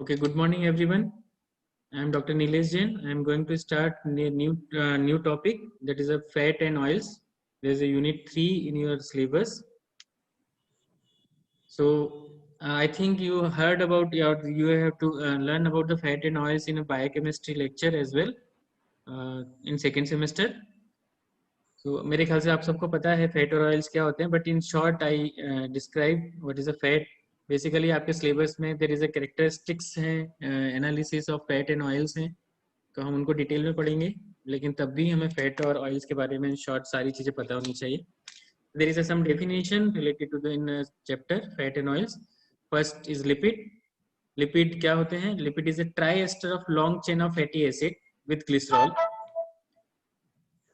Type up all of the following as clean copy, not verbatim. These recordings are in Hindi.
Okay, good morning everyone. I am Dr. Nilesh Jain. I am going to start a new topic, that is a fat and oils. There is a unit 3 in your syllabus. So I think you heard about you have to learn about the fat and oils in a biochemistry lecture as well in second semester. So मेरे ख्याल से आप सबको पता है फैट और ऑयल्स क्या होते हैं, but in short I describe what is a fat. Basically आपके सिलेबस में देयर इज अ कैरेक्टरिस्टिक्स है, analysis of fat and oils हैं, तो हम उनको डिटेल में पढ़ेंगे, लेकिन तब भी हमें फैट और ऑयल्स के बारे में शॉर्ट सारी चीज़ें पता होनी चाहिए. There is some definition related to the in chapter fat and oils. First is lipid. Lipid क्या होते हैं? Lipid is a try ester of long chain of fatty acid with glycerol.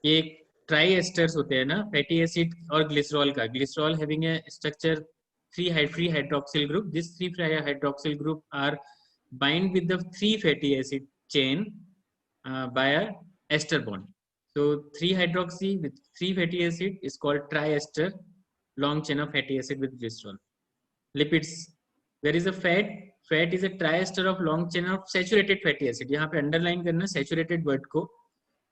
ये ट्राई एस्टर्स होते हैं ना, फैटी एसिड और ग्लिसरॉल का. Glycerol having a structure free hydroxyl group. This three hydroxyl group are bind with the three fatty acid chain by a ester bond. So 3 hydroxy with 3 fatty acid is called triester, long chain of fatty acid with glycerol. Lipids. There is a fat. Fat is a triester of long chain of saturated fatty acid. यहाँ पे underline करना saturated word को.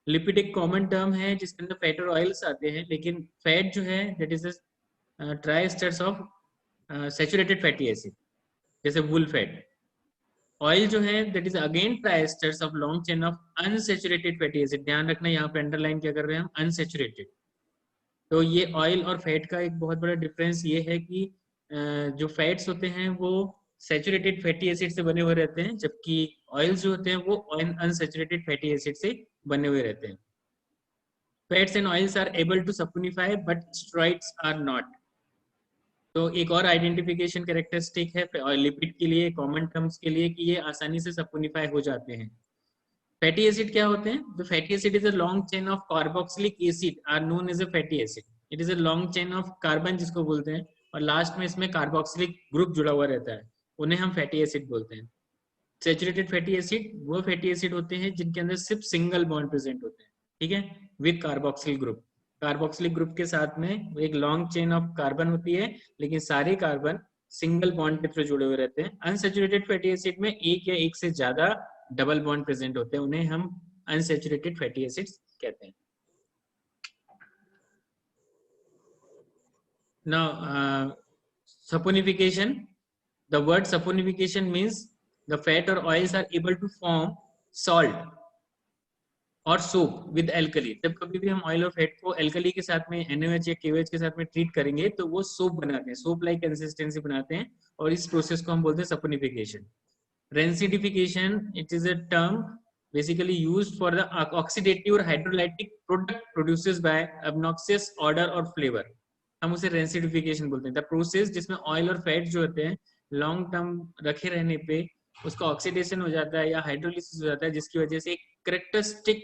लिपिड एक कॉमन टर्म है जिसके अंदर फैट और ऑयल्स आते हैं, लेकिन फैट जो है that is try asters of saturated fatty acid, जैसे वुल फैट. ऑयल जो है that is again try asters of long chain of unsaturated fatty acid. ध्यान रखना यहाँ पे अंडरलाइन क्या कर रहे हैं हम, अनसैचुरेटेड. तो ये ऑयल और फैट का एक बहुत बड़ा डिफरेंस ये है कि जो फैट्स होते हैं वो सैचुरेटेड फैटी एसिड से बने हुए रहते हैं, जबकि ऑयल्स जो होते हैं वो अनसैचुरेटेड फैटी एसिड से बने हुए रहते हैं. Fats and oils are able to saponify but steroids are not. तो एक और आइडेंटिफिकेशन कैरेक्टरिस्टिक है लिपिड के लिए, कॉमन टर्म्स के लिए, कि ये आसानी से सपोनिफाई हो जाते हैं. फैटी एसिड क्या होते हैं? The fatty acid is a long chain of carboxylic acid are known as a fatty acid. It is a long chain of carbon जिसको बोलते हैं, और लास्ट में इसमें कार्बोक्सिलिक ग्रुप जुड़ा हुआ रहता है, उन्हें हम फैटी एसिड बोलते हैं. सैचुरेटेड फैटी एसिड वो फैटी एसिड होते हैं जिनके अंदर सिर्फ सिंगल बॉन्ड प्रेजेंट होते हैं, ठीक है, with carboxyl group. Carboxylic group के साथ में एक लॉन्ग चेन ऑफ कार्बन होती है, लेकिन सारे कार्बन सिंगल बॉन्ड के थ्रू जुड़े हुए रहते हैं. अनसैचुरेटेड फैटी एसिड में एक या एक से ज्यादा डबल बॉन्ड प्रेजेंट होते हैं, उन्हें हम अनसैचुरेटेड फैटी एसिड्स कहते हैं. Now, saponification. The word saponification means the fat or oils are able to form salt और सोप विद एल्कली. जब कभी भी हम ऑयल और फैट को एल्कली के साथ में NaOH या KOH के साथ में ट्रीट करेंगे तो वो सोप बनाते हैं, सोप लाइक कंसिस्टेंसी बनाते हैं, और इस प्रोसेस को हम बोलते हैं saponification. Rancidification, it is a term basically used for the oxidative or hydrolytic product produced by obnoxious odor or flavor. हम उसे रेंसिडिफिकेशन बोलते हैं. द प्रोसेस जिसमें ऑयल और फैट जो होते हैं लॉन्ग टर्म रखे रहने पे उसका ऑक्सीडेशन हो जाता है या हाइड्रोलिसिस हो जाता है, जिसकी वजह से एक करेक्टरिस्टिक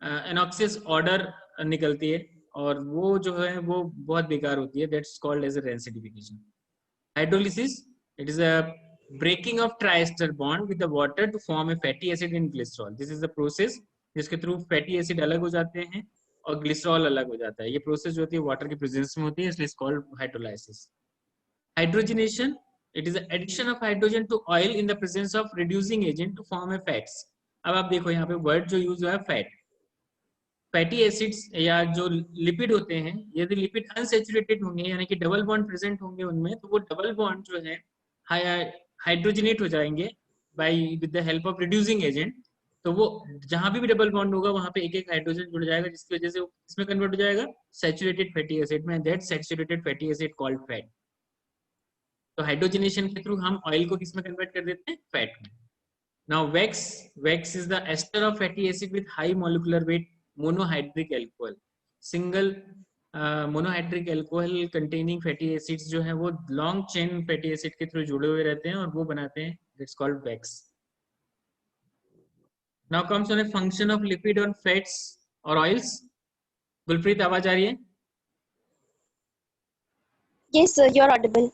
एनॉक्सियस ऑर्डर निकलती है, और वो जो है वो बहुत बेकार होती है. That's called as a rancidification. Hydrolysis, it is a breaking of triester bond with the water to form a fatty acid in glycerol. This is the process जिसके थ्रू फैटी एसिड अलग हो जाते हैं और ग्लिसरॉल अलग हो जाता है. ये प्रोसेस जो होती है वाटर के प्रेजेंस में होती है, इसलिए called hydrolysis. Hydrogenation, it is addition of hydrogen to oil in the presence of reducing agent to form a fats. अब आप देखो यहाँ पे वर्ड जो यूज हुआ है फैट. फैटी एसिड्स या जो लिपिड होते हैं, यदि लिपिड अनसैचुरेटेड होंगे यानी कि डबल बॉन्ड प्रेजेंट होंगे उनमें, तो वो डबल बॉन्ड जो है हाइड्रोजनेट हो जाएंगे by with the help of reducing agent. तो वो जहां भी डबल बॉन्ड होगा वहां पे एक एक हाइड्रोजन जुड़ जाएगा, जिसकी वजह से वो इसमें कन्वर्ट हो जाएगा सैचुरेटेड फैटी एसिड में. That saturated fatty acid called fat. तो हाइड्रोजनेशन के थ्रू हम ऑयल को किसमें कन्वर्ट कर देते हैं? फैट में. Now wax. Wax is the ester of fatty acid with high molecular weight monohydric alcohol. Single monohydric alcohol containing fatty acids जो है वो लॉन्ग चेन फैटी एसिड के थ्रू जुड़े हुए रहते हैं और वो बनाते हैं. It's called wax. Now comes on a function of lipid on fats और ऑयल्स. गुलप्रीत, आवाज आ रही है? Yes, sir, you're audible.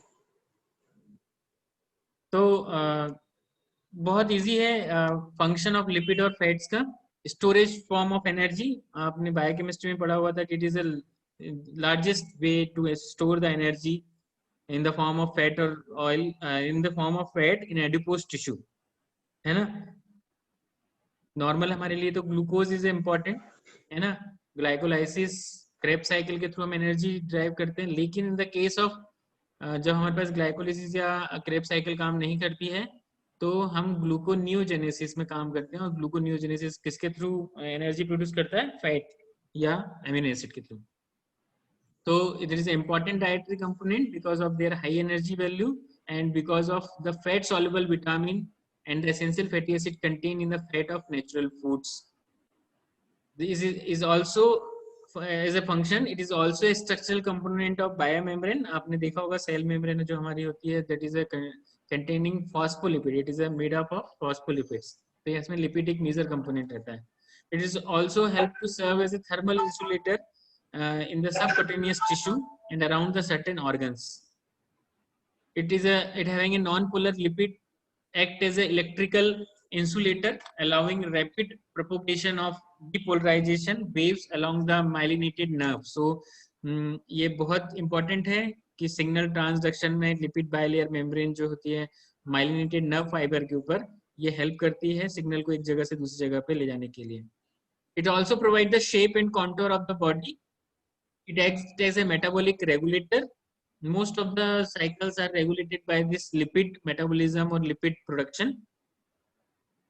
तो बहुत इजी है फंक्शन ऑफ लिपिड और फैट्स का. स्टोरेज फॉर्म ऑफ एनर्जी, आपने बायोकेमिस्ट्री में पढ़ा हुआ था कि it is a largest way to store the energy in the form of fat or oil in the form of fat in adipose tissue. है ना। नॉर्मल हमारे लिए तो ग्लूकोज इज इम्पोर्टेंट, है ना। ग्लाइकोलाइसिस क्रेब्स साइकिल के थ्रू हम एनर्जी ड्राइव करते हैं, लेकिन इन द केस ऑफ जब हमारे पास ग्लाइकोलाइसिस या क्रेब्स साइकिल काम नहीं करती है तो हम ग्लूकोनियोजेनेसिस में काम करते हैं। और ग्लूकोनियोजेनेसिस किसके थ्रू एनर्जी प्रोड्यूस करता है? फैट या अमीनो एसिड के through. So it is an important dietary component because of their high energy value and because of the fat soluble vitamin and the essential fatty acid contained in the fat of natural foods. This is also as a function, it is also a structural component of biomembrane. आपने देखा होगा सेल मेम्ब्रेन जो हमारी होती है, that is a containing phospholipid. It is a made up of phospholipids. तो इसमें लिपिड एक मेजर कंपोनेंट रहता है. It is also help to serve as a thermal insulator in the subcutaneous tissue and around the certain organs. It having a non-polar lipid act as a electrical insulator, allowing rapid propagation of depolarization waves along the myelinated nerve. So ये बहुत important है कि सिग्नल ट्रांसडक्शन में लिपिड बायलेयर मेम्ब्रेन जो होती है माइलिनेटेड नर्व फाइबर के ऊपर, ये हेल्प करती है सिग्नल को एक जगह से दूसरी जगह पे ले जाने के लिए. It also provides the shape and contour of the body. It acts as a metabolic regulator. Most of the cycles are regulated by this lipid metabolism or lipid production.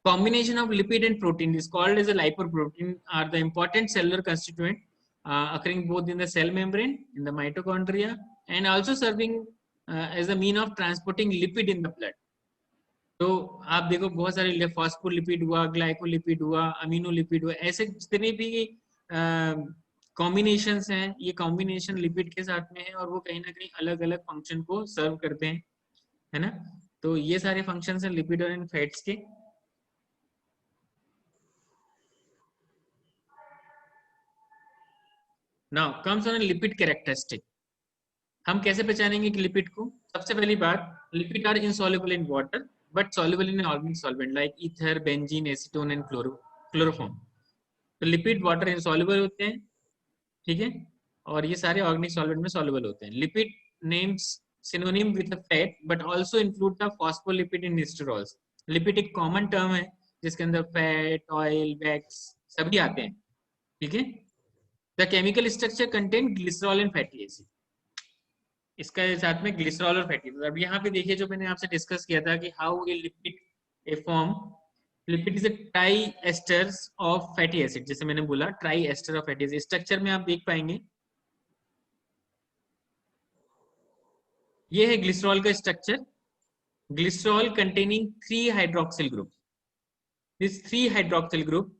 Combination of lipid and protein is called as a lipoprotein are the important cellular constituent occurring both in the cell membrane, in the mitochondria, and also serving as a mean of transporting lipid in the blood. तो आप देखो बहुत सारे फॉस्फोलिपिड हुआ, ग्लाइकोलिपिड हुआ, अमीनोलिपिड हुआ, ऐसे जितने भी कॉम्बिनेशंस हैं, ये कॉम्बिनेशन लिपिड के साथ में है और वो कहीं ना कहीं अलग अलग फंक्शन को सर्व करते हैं, है ना. तो ये सारे फंक्शंस हैं लिपिड और फैट्स के. Now comes on lipid characteristic. हम कैसे पहचानेंगे कि लिपिड को? सबसे पहली बात, lipid are insoluble in water but soluble in organic solvent like ether, benzene, acetone and chloroform. तो लिपिड वाटर इनसॉल्युबल होते हैं, ठीक है, और ये सारे ऑर्गेनिक सॉल्वेंट में सॉल्युबल होते हैं. Lipid names synonym with fat but also include the phospholipid in sterols. Lipid एक कॉमन टर्म है जिसके अंदर फैट, ऑयल, वैक्स सभी आते हैं, ठीक है. The chemical structure contain glycerol and fatty acid. इसका साथ में ग्लिसरॉल और फैटी एसिड. अब यहाँ पे देखिए जो मैंने आपसे डिस्कस किया था कि how a lipid a form. Lipid is a try asters of fatty acid. जैसे मैंने बोला triester of fatty acid. Structure में आप देख पाएंगे ये है ग्लिसरॉल का structure. Glycerol containing 3 hydroxyl group. This 3 hydroxyl group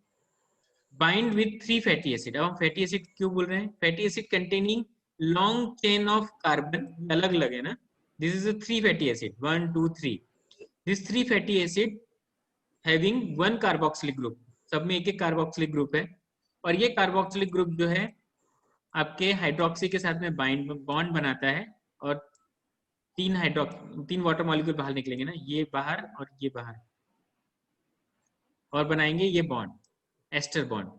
bind with 3 fatty acid. अब हम फैटी एसिड क्यों बोल रहे हैं? Fatty acid containing long chain of carbon, अलग अलग है ना. This is a 3 fatty acid, 1 2 3. This 3 fatty acid having 1 carboxylic group. सब में एक एक कार्बोक्सिलिक ग्रुप है और ये कार्बोक्सिलिक ग्रुप जो है आपके हाइड्रोक्सी के साथ में बॉन्ड बनाता है और 3 वाटर मॉलिक्यूल बाहर निकलेंगे ना, ये बाहर और ये बाहर, और बनाएंगे ये bond, ester bond.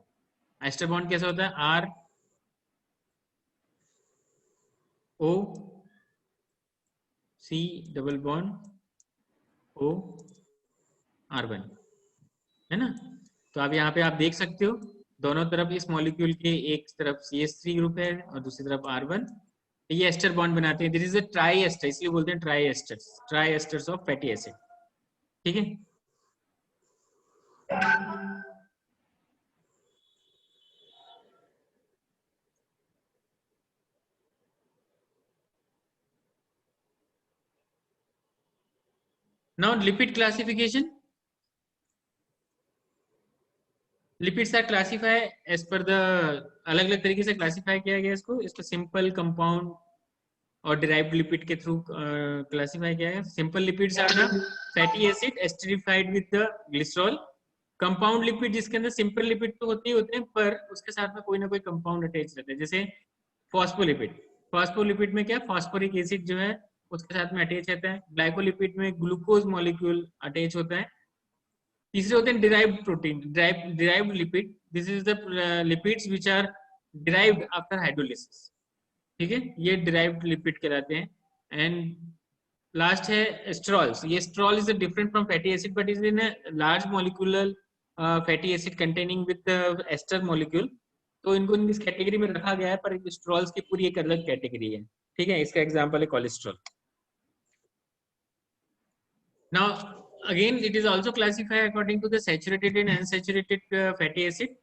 Ester bond कैसा होता है? R O C double bond O R1, है ना. तो अब यहाँ पे आप देख सकते हो दोनों तरफ इस मॉलिक्यूल के एक तरफ CH3 ग्रुप है और दूसरी तरफ R1. ये एस्टर बॉन्ड बनाते हैं. This is a try ester, इसलिए बोलते हैं tri asters of fatty acid, ठीक है. Now lipid classification. Lipids are classify as per the, अलग अलग तरीके से क्लासिफाई किया गया इसको. इसको सिंपल, कंपाउंड और डिराइव्ड लिपिड के थ्रू क्लासिफाई किया गया. Simple lipids are the fatty acid esterified with the glycerol. Compound lipid जिसके अंदर सिंपल लिपिड तो होते ही होते हैं पर उसके साथ में कोई ना कोई कंपाउंड अटैच रहता है. जैसे फॉस्फोलिपिड. फॉस्फोलिपिड में क्या, फॉस्फोरिक एसिड जो है उसके साथ में अटैच रहता है. ग्लाइकोलिपिड में ग्लूकोज मॉलिक्यूल अटैच होता है. तीसरे होते हैं derived protein, derived lipid. This is the lipids which are derived after hydrolysis, ठीक है, ये डिराइव्ड लिपिड कहलाते हैं. एंड लास्ट है एस्ट्रॉल्स. ये sterol is different from fatty acid but is in a large molecular fatty acid containing with ester molecule. तो इनको इस कैटेगरी में रखा गया है, पर एस्ट्रॉल्स की पूरी एक अलग कैटेगरी है. ठीक है, इसका एग्जांपल है cholesterol. Now again it is also classified according to the saturated and unsaturated fatty acid.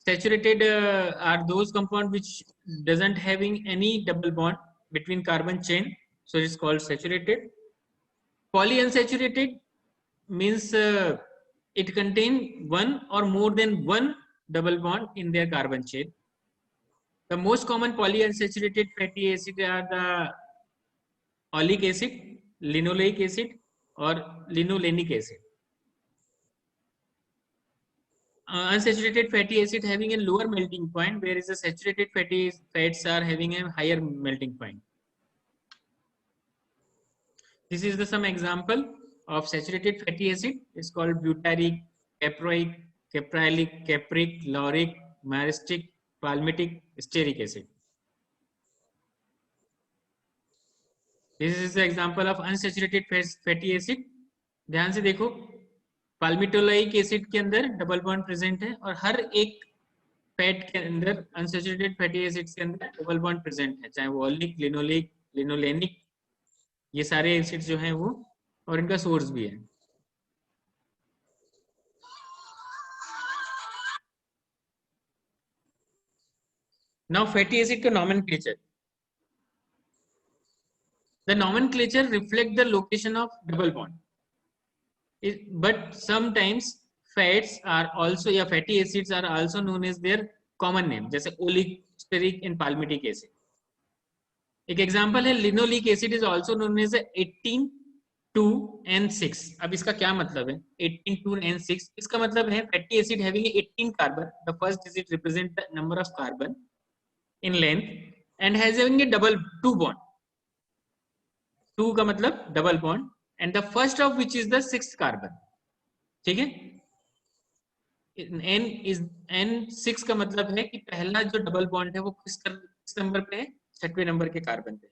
Saturated are those compound which doesn't having any double bond between carbon chain, so it's called saturated. Polyunsaturated means it contain one or more than one double bond in their carbon chain. The most common polyunsaturated fatty acid are the oleic acid, linoleic acid or linolenic acid. Unsaturated fatty acid having a lower melting point, whereas the saturated fatty fats are having a higher melting point. This is the some example of saturated fatty acid. It's called butyric, caproic, caprilic, capric, lauric, myristic, palmitic, stearic acid. This is the example of unsaturated fatty acid. ध्यान से देखो, पाल्मिटोलाइक एसिड के अंदर डबल बॉन्ड प्रेजेंट है और हर एक फैट के अंदर अनसैचुरेटेड फैटी एसिड्स के अंदर डबल बॉन्ड प्रेजेंट है, चाहे वो ओलिक, लिनोलिक, लिनोलेनिक, ये सारे एसिड्स जो हैं वो, और इनका सोर्स भी है. नाउ फैटी एसिड का nomenclature. The nomenclature reflect the location of double bond. But sometimes fats are also, या fatty acids are also known as their common name, जैसे oleic, stearic and palmitic acid. एक एग्जांपल है linoleic acid is also known as 18,2N6. अब इसका क्या मतलब है 18,2N6? इसका मतलब है fatty acid having 18 carbon, the first digit represent the number of carbon in length and has having A double 2 bond. 2 का मतलब double bond and the first of which is the 6th carbon. ठीक है, N6 का मतलब है कि पहला जो डबल बॉन्ड है वो किस नंबर पे है, 6वें नंबर के कार्बन पे.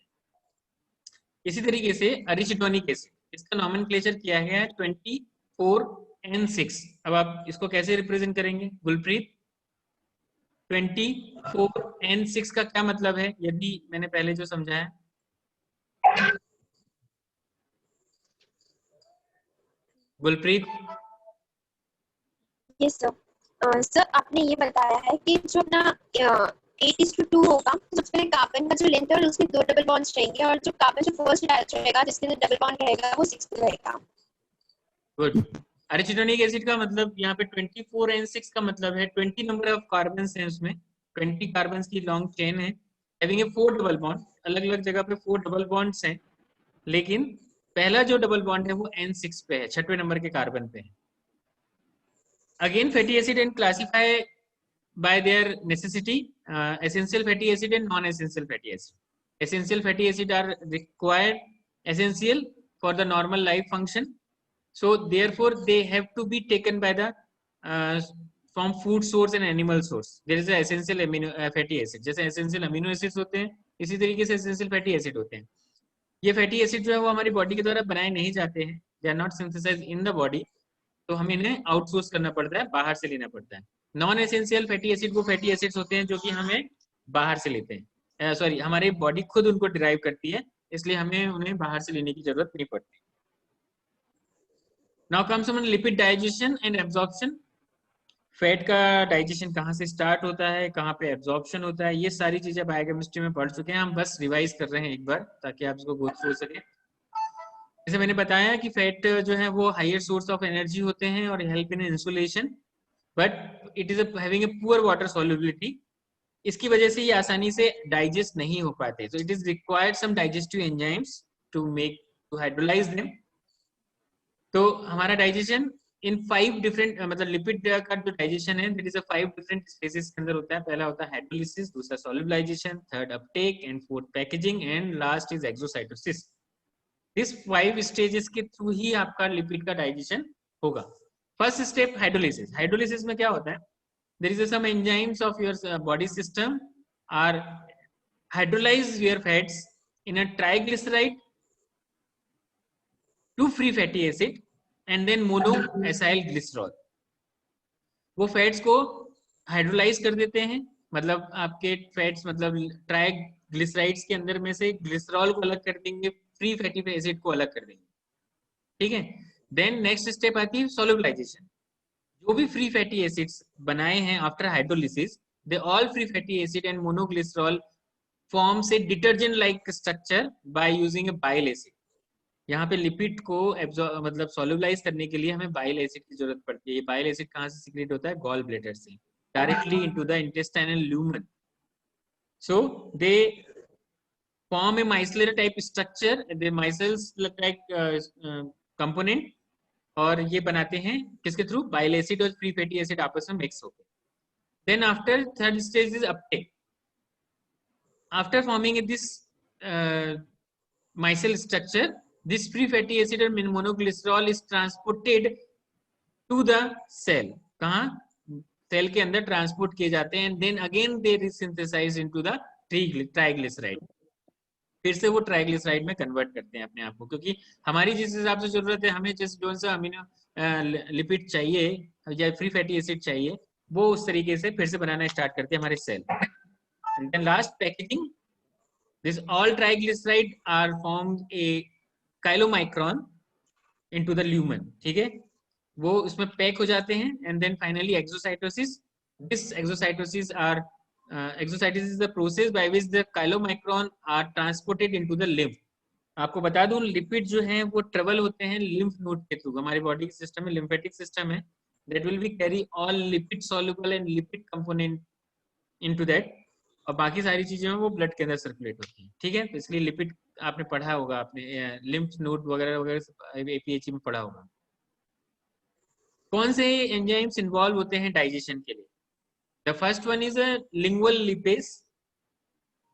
इसी तरीके से अरिचिडोनिक एसिड, इसका नॉमेनक्लेचर किया गया है 24N6. अब आप इसको कैसे रिप्रेजेंट करेंगे गुलप्रीत? 24N6 का क्या मतलब है, यदि मैंने पहले जो समझाया? गुलप्रीत? Yes sir. सर आपने ये बताया है कि जो अपना 8:2 होगा, तो सबसे पहले कार्बन का जो लेंथ है और उसमें 2 डबल बॉन्ड्स रहेंगे, और जो कार्बन जो फर्स्ट अटैच रहेगा जिसके अंदर डबल बॉन्ड रहेगा वो 6 पे रहेगा. गुड. अरिचिडोनिक एसिड का मतलब यहाँ पे 24N6 का मतलब है 20 नंबर ऑफ कार्बन है उसमें, 20 कार्बन की लॉन्ग चेन है, हैविंग ए 4 डबल बॉन्ड. अलग अलग जगह पे 4 डबल बॉन्ड्स हैं, लेकिन पहला जो डबल बॉन्ड है वो N6 पे है, 6वें नंबर के कार्बन पे है. Again fatty acid and classify by their necessity, essential fatty acid and non-essential fatty acid. Essential fatty acid are required, essential for the normal life function, so therefore they have to be taken by the from food source and animal source. There is a essential fatty acid. जैसे essential amino acids होते हैं, इसी तरीके से essential fatty acid होते हैं. ये फैटी एसिड जो है वो हमारी बॉडी के द्वारा बनाए नहीं जाते हैं, they are not synthesized in the body, तो हमें इन्हें आउटसोर्स करना पड़ता है, बाहर से लेना पड़ता है. नॉन एसेंशियल फैटी एसिड वो फैटी एसिड्स होते हैं जो कि हमें बाहर से लेते हैं, सॉरी हमारी बॉडी खुद उनको डिराइव करती है, इसलिए हमें उन्हें बाहर से लेने की जरूरत नहीं पड़ती. Now comes on lipid digestion and absorption. Fat का डाइजेशन कहाँ से स्टार्ट होता है, कहाँ पे एब्जॉर्प्शन होता है, ये सारी चीजें बायोकेमिस्ट्री में पढ़ चुके हैं, हम बस रिवाइज कर रहे हैं एक बार ताकि आप इसको गो थ्रू हो सके. जैसे मैंने बताया कि फैट जो है वो हायर सोर्स ऑफ एनर्जी होते हैं और help in insulation, but it is having a poor water solubility. इसकी वजह से ये आसानी से डाइजेस्ट नहीं हो पाते, so it is required some digestive enzymes to hydrolyze them. तो हमारा डाइजेशन इन 5 डिफरेंट मतलब लिपिड का जो डाइजेशन है that is a 5 different stages के अंदर होता है. पहला होता है हाइड्रोलिसिस, दूसरा solubilization, third uptake and fourth packaging and last is exocytosis. This 5 stages के थ्रू ही आपका लिपिड का डाइजेशन होगा. First step hydrolysis. हाइड्रोलिसिस में क्या होता है, there is some enzymes of your body system are hydrolyze your fats in a triglyceride 2 free fatty acid and then monoacyl glycerol. वो फैट्स को हाइड्रोलाइज कर देते हैं, मतलब आपके फैट्स मतलब ट्राइग्लिसराइड्स के अंदर में से ग्लिसरॉल को अलग कर देंगे, फ्री फैटी एसिड को अलग कर देंगे, ठीक है। देन नेक्स्ट स्टेप आती है सोलुबलाइजेशन। जो भी फ्री फैटी एसिड्स बनाए हैं after hydrolysis, they all free fatty acid and monoglycerol forms a detergent like structure by using a bile acid. यहाँ पे लिपिड को मतलब सोलुबलाइज करने के लिए हमें बाइल एसिड की जरूरत पड़ती है। ये बाइल एसिड कहाँ से सीक्रेट होता है? गॉल ब्लैडर से, directly into the intestinal lumen. So they form a micellar type structure, the micelles like component, और ये बनाते हैं किसके थ्रू? बाइल एसिड और फ्री फैटी एसिड आपस में मिक्स होकर। Then after third stage is uptake. After forming this micelle structure, this free fatty acid and monoglycerol is transported to the cell. कहाँ? सेल के अंदर ट्रांसपोर्ट किए जाते हैं, then again they resynthesize into the triglyceride. फिर से वो ट्राइग्लिसराइड में कन्वर्ट करते हैं अपने आप को, क्योंकि हमारी जिस हिसाब से जरूरत है, हमें जिस जो सा अमीनो लिपिड चाहिए या फ्री फैटी एसिड चाहिए, वो उस तरीके से फिर से बनाना स्टार्ट करते हैं हमारे cell. And then last packaging, this all triglyceride are formed a chylomicron into the lumen, ठीक है, वो उसमें पैक हो जाते हैं। And then finally exocytosis, this exocytosis are exocytosis is the process by which the chylomicron are transported into the lymph. आपको बता दूं, लिपिड जो हैं वो ट्रेवल होते हैं लिम्फ नोड के थ्रू। हमारी बॉडी के सिस्टम में लिम्फेटिक सिस्टम है, that will be carry all lipid soluble and lipid component into that, और बाकी सारी चीजें वो ब्लड के अंदर सर्कुलेट होती हैं, ठीक है। तो इसलिए लिपिड आपने पढ़ा होगा, आपने लिम्फ नोड वगैरह वगैरह एपीएचई में पढ़ा होगा। कौन से एंजाइम्स इन्वॉल्व होते हैं डाइजेशन के लिए? The first one is a lingual lipase,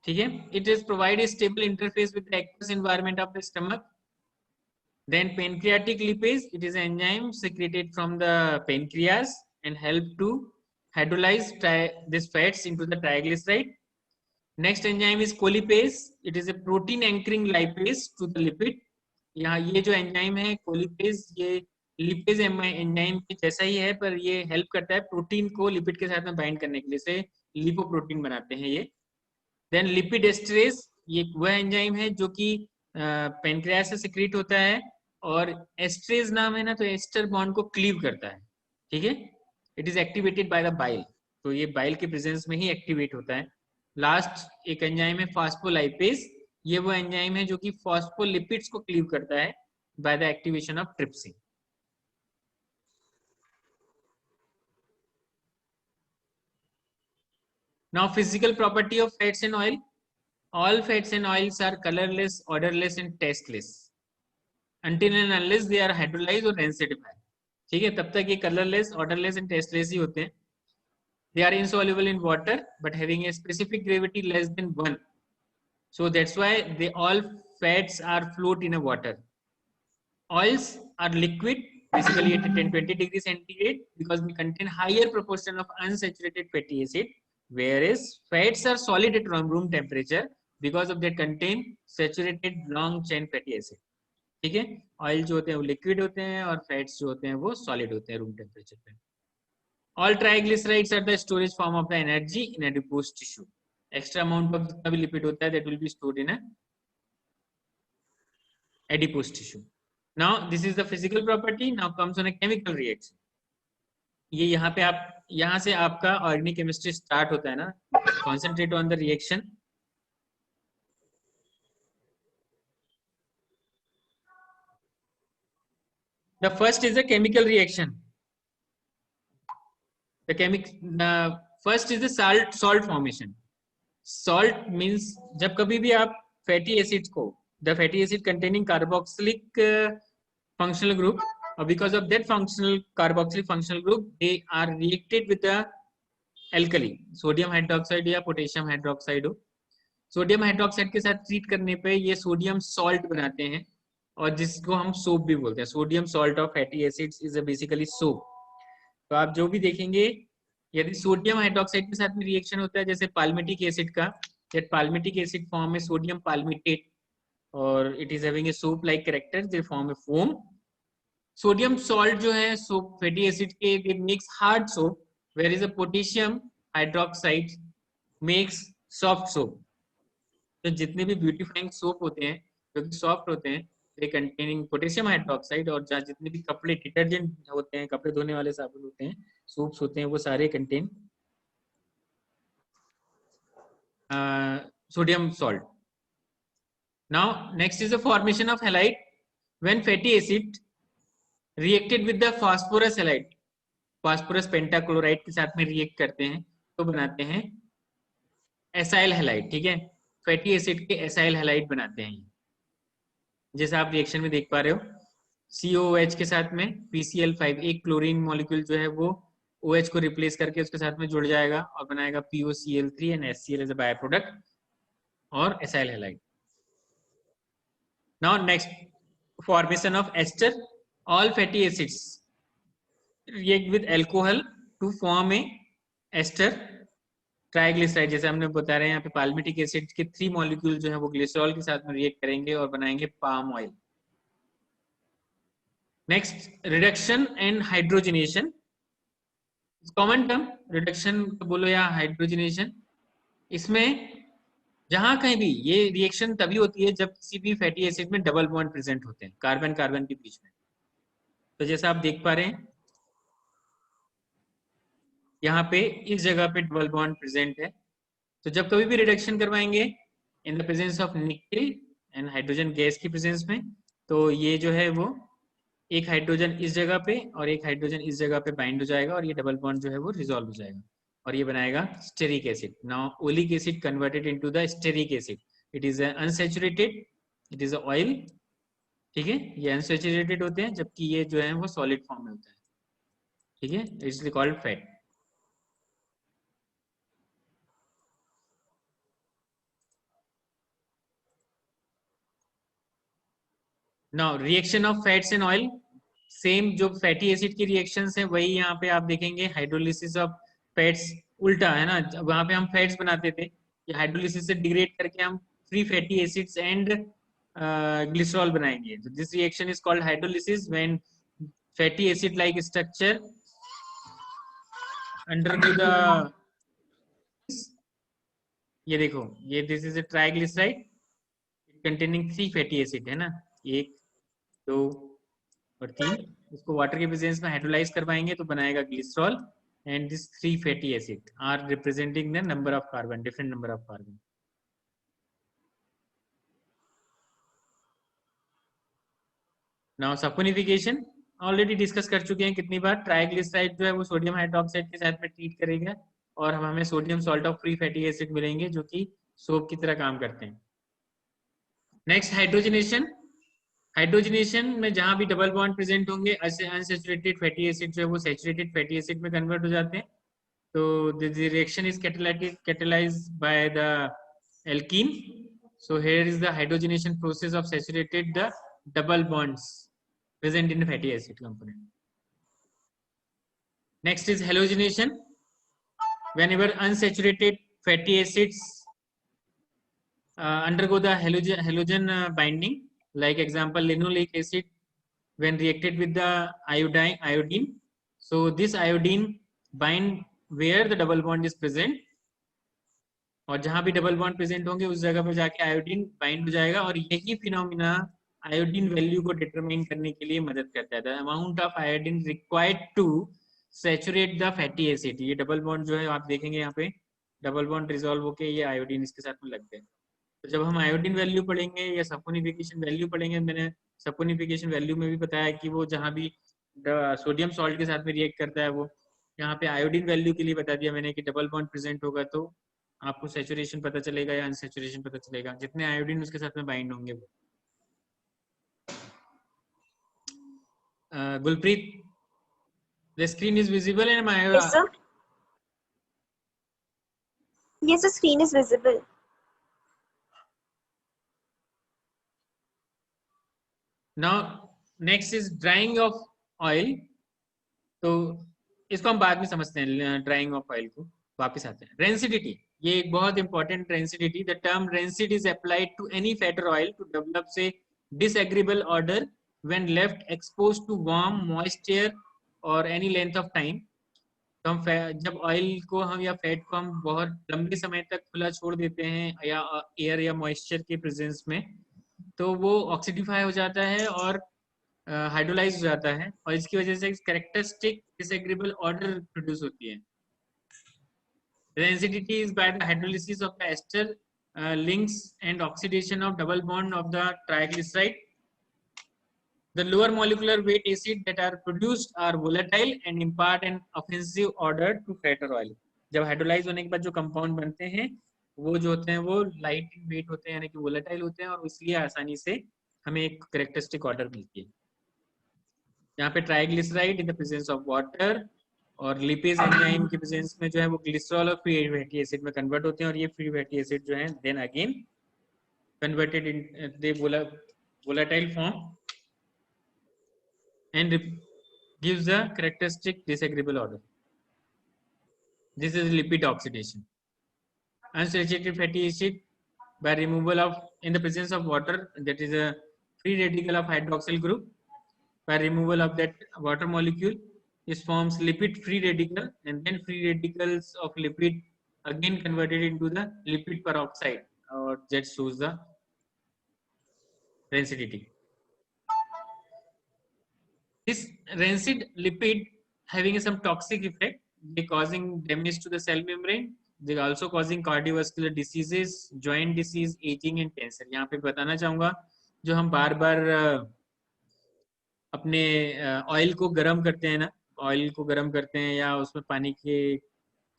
ठीक है, it is provide a stable interface with the aqueous environment of the stomach. Then pancreatic lipase, it is an enzyme secreted from the pancreas and help to hydrolyze these fats into the triglyceride. Next enzyme is colipase, it is a protein anchoring lipase to the lipid. यहाँ ये जो एंजाइम है कोलिपेज, ये लिपेज एंजाइम के जैसा ही है, पर ये हेल्प करता है प्रोटीन को लिपिड के साथ में बाइंड करने के लिए, से लिपोप्रोटीन बनाते हैं ये। देन लिपिड एस्टरेज, ये वह एंजाइम है जो कि पेनक्रियास से सिक्रीट होता है, और एस्टरेज नाम है ना, तो एस्टर बॉन्ड को क्लीव करता है, ठीक है। It is activated by the bile, तो ये बाइल के प्रेजेंस में ही एक्टिवेट होता है। लास्ट एक एंजाइम है फास्फोलाइपेज, ये वो एंजाइम है जो कि फॉस्फोलिपिड्स को क्लीव करता है by the activation of trypsin. Now physical property of fats and oil. All fats and oils are colorless, odorless and tasteless until and unless they are hydrolyzed or acidified, ठीक है, तब तक ये colorless, odorless and tasteless ही होते हैं। They are insoluble in water but having a specific gravity less than 1. So that's why they all fats are float in a water. Oils are liquid, basically at 10-20 degrees centigrade, because they contain higher proportion of unsaturated fatty acid, whereas fats are solid at room temperature because of they contain saturated long chain fatty acid, ठीक है। ऑयल जो होते हैं वो लिक्विड होते हैं और फैट्स जो होते हैं वो सॉलिड होते हैं रूम टेम्परेचर पे। All triglycerides are the storage form of the energy in adipose tissue. Extra amount of जितना भी लिपिड होता है that will be stored in adipose tissue. Now this is the physical property. Now comes on a chemical reaction. ये यहाँ पे आप, यहाँ से आपका ऑर्गेनिक केमिस्ट्री स्टार्ट होता है ना। Concentrate on the reaction. The first is a chemical reaction. The first is the salt formation. Salt means जब कभी भी आप fatty acids को, the fatty acid containing carboxylic functional group, or because of that carboxylic functional group, they are reacted with the alkali, sodium hydroxide या potassium hydroxide हो। सोडियम हाइड्रोक्साइड के साथ ट्रीट करने पे ये सोडियम सॉल्ट बनाते हैं, और जिसको हम सोप भी बोलते हैं। Sodium salt of fatty acids is basically soap. तो आप जो भी देखेंगे, यदि सोडियम हाइड्रोक्साइड के साथ में रिएक्शन होता है, जैसे पाल्मिटिक एसिड का, दैट पाल्मिटिक एसिड फॉर्म में सोडियम पाल्मिटेट, और it is having a soap like character, they form a foam. Sodium salt जो है सोप फैटी एसिड के, they mix hard soap, where is a potassium hydroxide makes soft soap. तो जितने भी ब्यूटीफाइंग सोप होते हैं जो कि सॉफ्ट होते हैं, दे कंटेनिंग पोटेशियम हाइड्रोक्साइड. और जहाँ जितने भी कपड़े डिटर्जेंट होते हैं, कपड़े धोने वाले साबुन होते हैं, सोप्स होते हैं, वो सारे contain sodium salt. Now next is the formation of halide. When fatty acid reacted with the phosphorus halide, phosphorus pentachloride के साथ में रिएक्ट करते हैं तो बनाते हैं एसाइल हैलाइड. ठीक है, फैटी एसिड के एसाइल हैलाइड बनाते हैं. जैसे आप रिएक्शन में देख पा रहे हो, COOH के साथ में PCl5, एक क्लोरीन मॉलिक्यूल जो है वो OH को रिप्लेस करके उसके साथ में जुड़ जाएगा और बनाएगा POCl3 and HCl as a by product और acyl halide. Now next, formation of ester. All fatty acids react with alcohol to form a ester. Triglyceride, जैसे हमने बता रहे हैं यहाँ पे पाल्मिटिक एसिड के 3 मॉलिक्यूल जो है वो ग्लिसरॉल के साथ में रिएक्ट करेंगे और बनाएंगे palm oil. Next, reduction and hydrogenation. Common term reduction बोलो या हाइड्रोजनेशन. इसमें जहां कहीं भी ये रिएक्शन तभी होती है जब किसी भी फैटी एसिड में डबल बॉन्ड प्रेजेंट होते हैं कार्बन कार्बन के बीच में. तो जैसा आप देख पा रहे हैं यहाँ पे इस जगह पे डबल बॉन्ड प्रेजेंट है. तो जब कभी भी रिडक्शन करवाएंगे इन the presence of nickel and hydrogen gas की प्रेजेंस में, तो ये जो है वो एक हाइड्रोजन इस जगह पे और एक हाइड्रोजन इस जगह पे बाइंड हो जाएगा और ये डबल बॉन्ड जो है वो रिजॉल्व हो जाएगा और ये बनाएगा stearic acid. Now oleic acid converted into the stearic acid. It is unsaturated, it is oil. ठीक है, ये अनसैचुरेटेड होते हैं जबकि ये जो है वो सॉलिड फॉर्म में होता है. ठीक है, it's called fat. Now reaction of fats and oil. Same जो फैटी एसिड की रिएक्शंस है वही यहाँ पे आप देखेंगे. हाइड्रोलिसिस ऑफ फैट्स उल्टा है ना, वहां पे हम फैट्स बनाते थे, ये हाइड्रोलिसिस से डिग्रेड करके हम free fatty acids and glycerol बनाएंगे. तो this reaction is called hydrolysis when fatty acid like structure undergo the, ये देखो ये this is a triglyceride containing 3 fatty acid है ना, 1 2 और 3. इसको वाटर के प्रेजेंस में हाइड्रोलाइज करवाएंगे तो बनाएगा glycerol. And this 3 fatty acid are representing the number of carbon, different number of carbon. Now saponification already discuss कर चुके हैं कितनी बार. ट्राइग्लिसराइड जो है वो सोडियम हाइड्रोक्साइड के साथ में ट्रीट करेगा और हमें sodium salt of free fatty acid मिलेंगे जो कि सोप की तरह काम करते हैं. Next, hydrogenation. हाइड्रोजनेशन में जहां भी डबल बॉन्ड प्रेजेंट होंगे अनसैचुरेटेड फैटी एसिड जो है वो सैचुरेटेड फैटी एसिड में कन्वर्ट हो जाते हैं. तो the reaction is catalyzed by the alkene. So here is the hydrogenation process of saturated the double bonds present in the fatty acid component. Next is halogenation. Whenever unsaturated fatty acids undergo the halogen binding, like example linoleic acid when reacted with the iodine. So this iodine bind where the double bond is present, और जहां भी डबल बॉन्ड प्रेजेंट होंगे उस जगह पर जाके आयोडीन बाइंड हो जाएगा. और यही फिनोमिना आयोडीन वैल्यू को डिटरमाइन करने के लिए मदद करता है. The amount of iodine required to saturate the fatty acid. ये डबल बॉन्ड जो है आप देखेंगे यहाँ पे डबल बॉन्ड रिजॉल्व होके ये आयोडीन इसके साथ में लगते हैं. तो जब हम आयोडीन वैल्यू पढ़ेंगे या सल्फोनिफिकेशन वैल्यू पढ़ेंगे, मैंने सल्फोनिफिकेशन वैल्यू में भी बताया कि वो जहां भी सोडियम सॉल्ट के साथ में रिएक्ट करता है, वो यहाँ पे आयोडीन वैल्यू के लिए बता दिया मैंने कि डबल बॉन्ड प्रेजेंट होगा तो आपको सैचुरेशन पता चलेगा या अनसैचुरेशन पता चलेगा, जितने आयोडीन उसके साथ में बाइंड होंगे वो. Gulpreet, the screen is visible and my Yes, sir. Yes, the screen is visible. Now next is drying of oil. तो इसको हम बाद में समझते हैं ड्राइंग ऑफ ऑयल को. वापस आते हैं. रेंसिडिटी. ये एक बहुत important rancidity, the term rancid is applied to any fat और ऑयल टू डेवलप से disagreeable order when left exposed to warm moisture or any length of time. तो हम जब ऑयल को हम या फैट को हम बहुत लंबे समय तक खुला छोड़ देते हैं या एयर या मॉइस्चर के प्रेजेंस में, तो वो ऑक्सीडिफाई हो जाता है और हाइड्रोलाइज हो जाता है, और इसकी वजह से कैरेक्टरिस्टिक डिसएग्रीबल ऑर्डर प्रोड्यूस होती है. Density is by the hydrolysis of the ester links and oxidation of double bond of the triglyceride. The lower molecular weight acid that are produced are volatile and impart an offensive order to fat or oil. जब हाइड्रोलाइज होने के बाद जो कंपाउंड बनते हैं वो जो होते हैं वो लाइट वेट होते हैं, यानी कि वोलेटाइल होते हैं, और इसलिए आसानी से हमें एक कैरेक्टरिस्टिक ऑर्डर मिलती है. यहाँ पे triglyceride in the presence of water और लिपेज एंजाइम के प्रेजेंस में जो है वो ग्लिसरॉल और फ्री फैटी एसिड में कन्वर्ट होते हैं, और ये फ्री फैटी एसिड जो है then again converted in the volatile form and gives a characteristic disagreeable order. This is lipid oxidation. Unsaturated fatty acid by removal of in the presence of water, that is a free radical of hydroxyl group, by removal of that water molecule, this forms lipid free radical, and then free radicals of lipid again converted into the lipid peroxide, or that shows the rancidity. This rancid lipid having some toxic effect, they causing damage to the cell membrane, they also causing cardiovascular diseases, joint disease, aging and cancer. यहाँ पे बताना चाहूँगा, जो हम बार बार अपने ऑयल को गर्म करते हैं ना, ऑयल को गर्म करते हैं या उसमें पानी के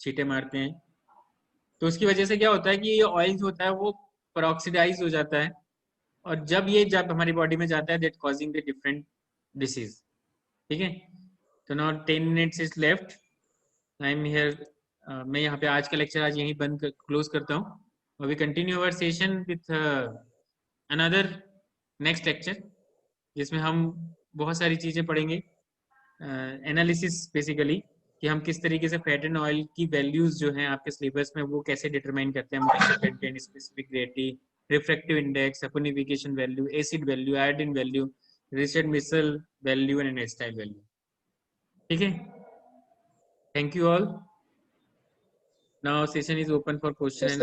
छींटे मारते हैं, तो उसकी वजह से क्या होता है कि ये ऑयल जो होता है वो पेरोक्सिडाइज हो जाता है, और जब हमारी बॉडी में जाता है that causing the different disease. ठीक है, तो now 10 minutes is left, I am here. मैं यहाँ पे आज का लेक्चर आज यहीं क्लोज करता हूँ, और we continue our session with another next lecture, जिसमें हम बहुत सारी चीज़ें पढ़ेंगे. एनालिसिस बेसिकली कि हम किस तरीके से फैट एंड ऑयल की वैल्यूज जो हैं आपके सिलेबस में वो कैसे डिटरमाइन करते हैं. Moisture content, specific gravity, refractive index, saponification value, acid value, iodine value, Reichert Meissl value and acetyl value. ठीक है, thank you all. Now session is open for question and